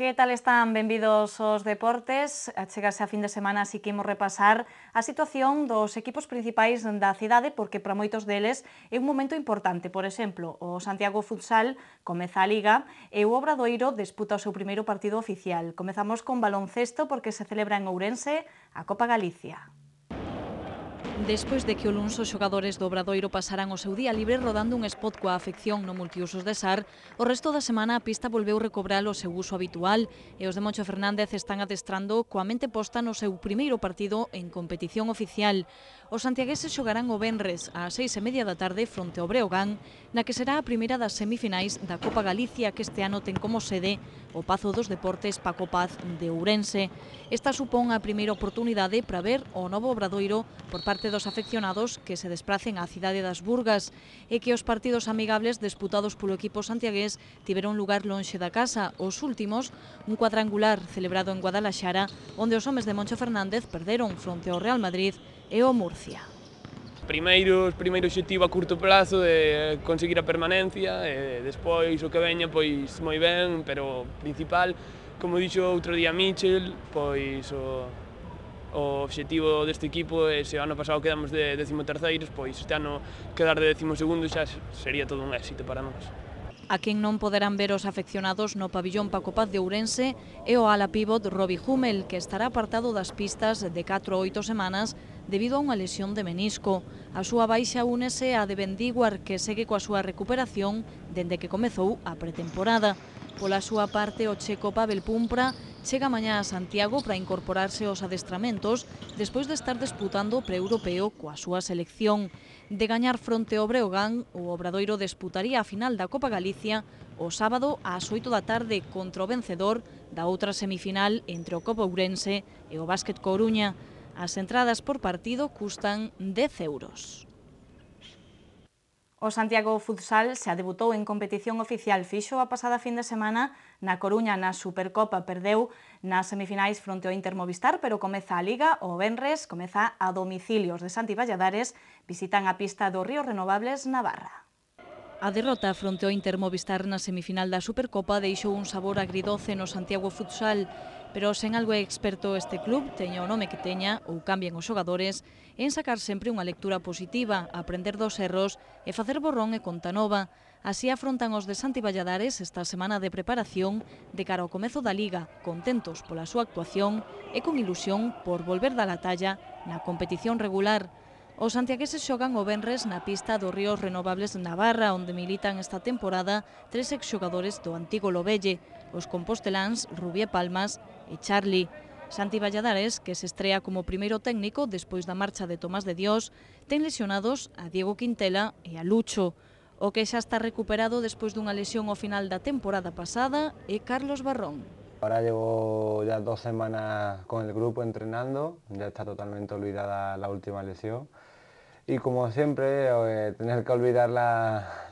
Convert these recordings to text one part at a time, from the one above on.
Que tal están? Benvidos aos deportes. Chegase a fin de semana, así que imos repasar a situación dos equipos principais da cidade, porque para moitos deles é un momento importante. Por exemplo, o Santiago Futsal comeza a Liga e o Obradoiro disputa o seu primeiro partido oficial. Comezamos con baloncesto porque se celebra en Ourense a Copa Galicia. Despois de que o luns os xogadores do Obradoiro pasaran o seu día libre rodando un spot coa afección no multiusos de SAR, o resto da semana a pista volveu recobrar o seu uso habitual e os de Moncho Fernández están adestrando coa mente posta no seu primeiro partido en competición oficial. Os santiagueses xogarán o venres ás 6:30 da tarde fronte ao Breogán, na que será a primeira das semifinais da Copa Galicia, que este ano ten como sede o Pazo dos Deportes Paco Paz de Ourense. Esta supón a primeira oportunidade para ver o novo Obradoiro por parte dos afeccionados que se despracen á cidade das Burgas e que os partidos amigables disputados polo equipo santiagués tiveron lugar lonxe da casa. Os últimos, un cuadrangular celebrado en Guadalaxara, onde os homes de Moncho Fernández perderon fronte ao Real Madrid e ao Murcia. Primeiro obxectivo a curto prazo de conseguir a permanencia e despois o que veña pois moi ben, pero principal, como dixo outro día Michel, pois o obxectivo deste equipo é, se o ano pasado quedamos de 13º, pois este ano quedar de 12º xa sería todo un éxito para nós. A quen non poderán ver os afeccionados no pabillón Paco Paz de Ourense é o ala pívot Robbie Hummel, que estará apartado das pistas de 4 a 8 semanas debido a unha lesión de menisco. A súa baixa únese a de Bendiguar, que segue coa súa recuperación dende que comezou a pretemporada. Pola súa parte, o checo Pavel Pumpra chega mañá a Santiago para incorporarse aos adestramentos despois de estar disputando o pre-europeo coa súa selección. De gañar fronte ao Breogán, o Obradoiro disputaría a final da Copa Galicia o sábado ás 8 da tarde contra o vencedor da outra semifinal entre o Copa Ourense e o Básquet Coruña. As entradas por partido custan 10 euros. O Santiago Futsal xa debutou en competición oficial, fixo a pasada fin de semana na Coruña na Supercopa, perdeu nas semifinais fronte ao Inter Movistar, pero comeza a Liga o venres, comeza a domicilio. Os de Santi Valladares visitan a pista do Ríos Renovables na Barra. A derrota fronte ao Inter Movistar na semifinal da Supercopa deixou un sabor agridoce no Santiago Futsal, pero sen algo experto este club, teña o nome que teña ou cambien os xogadores, en sacar sempre unha lectura positiva, aprender dos erros e facer borrón e conta nova. Así afrontan os de Santi Valladares esta semana de preparación de cara ao comezo da Liga, contentos pola súa actuación e con ilusión por volver dar a talla na competición regular. Os santiagueses xogan o venres na pista do Ríos Renovables Navarra, onde militan esta temporada 3 exxogadores do antigo Lobelle, os composteláns Rubie Palmas e Charlie. Santi Valladares, que se estrea como primeiro técnico despois da marcha de Tomás de Dios, ten lesionados a Diego Quintela e a Lucho. O que xa está recuperado despois dunha lesión ao final da temporada pasada é Carlos Barrón. Ahora llevo ya 2 semanas con el grupo entrenando, ya está totalmente olvidada la última lesión. Y como siempre, tener que olvidar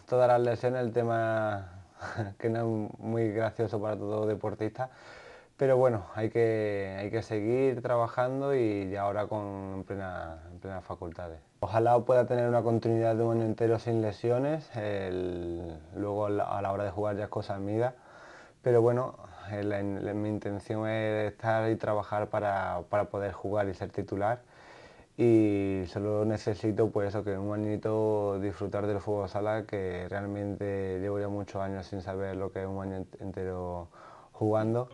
todas las lesiones, el tema que no es muy gracioso para todo deportista. Pero bueno, hay que seguir trabajando y ahora en plenas facultades. Ojalá pueda tener una continuidad de un año entero sin lesiones, luego a la hora de jugar ya es cosa mía. Pero bueno, mi intención es estar y trabajar para poder jugar y ser titular. Y solo necesito pues eso, que un añito disfrutar del fútbol sala, que realmente llevo ya muchos años sin saber lo que es un año entero jugando.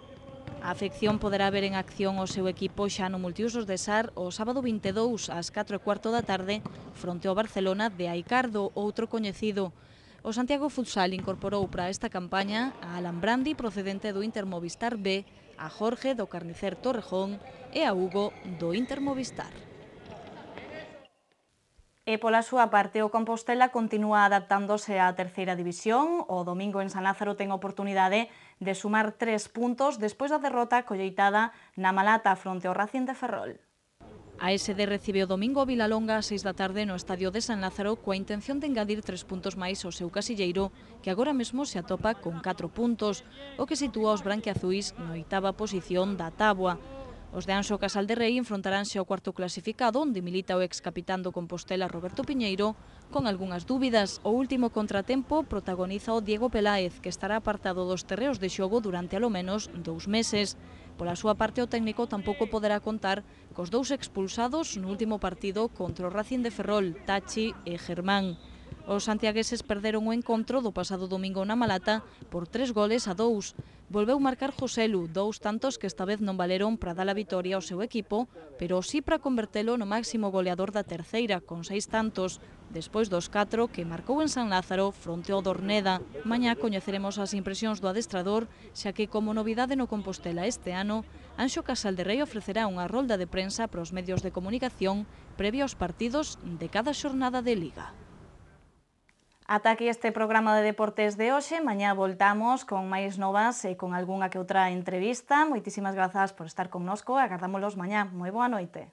A afección poderá ver en acción o seu equipo xa no multiusos de SAR o sábado 22 ás 4:15 da tarde fronte ao Barcelona de Aicardo, outro coñecido. O Santiago Futsal incorporou para esta campaña a Alan Brandi, procedente do Inter Movistar B, a Jorge do Carnicer Torrejón e a Hugo do Inter Movistar. E pola súa parte, o Compostela continúa adaptándose á terceira división. O domingo en San Lázaro ten oportunidade de sumar 3 puntos despois da derrota colleitada na Malata fronte ao Racing de Ferrol. A SD recibe o domingo o Vilalonga ás 6 da tarde no estadio de San Lázaro coa intención de engadir 3 puntos máis ao seu casilleiro, que agora mesmo se atopa con 4 puntos, o que sitúa os branquiazuis na 8ª posición da táboa. Os de Anxo Casal de Rei enfrontaránse ao cuarto clasificado, onde milita o excapitán do Compostela Roberto Piñeiro, con algunhas dúbidas. O último contratempo protagoniza o Diego Peláez, que estará apartado dos terreos de xogo durante alo menos 2 meses. Pola súa parte, o técnico tampouco poderá contar cos 2 expulsados no último partido contra o Racing de Ferrol, Tachi e Germán. Os santiagueses perderon o encontro do pasado domingo na Malata por 3-2. Volveu marcar Joselu, 2 tantos que esta vez non valeron para dar a vitoria ao seu equipo, pero sí para convertelo no máximo goleador da terceira, con 6 tantos, despois dos 4 que marcou en San Lázaro fronte ao Dorneda. Mañá coñeceremos as impresións do adestrador, xa que como novidade no Compostela este ano, Anxo Casal de Rei ofrecerá unha rolda de prensa para os medios de comunicación previa aos partidos de cada xornada de Liga. Ata aquí este programa de deportes de hoxe. Mañá voltamos con máis novas e con algunha que outra entrevista. Moitísimas grazas por estar connosco e agardámolos mañá. Moi boa noite.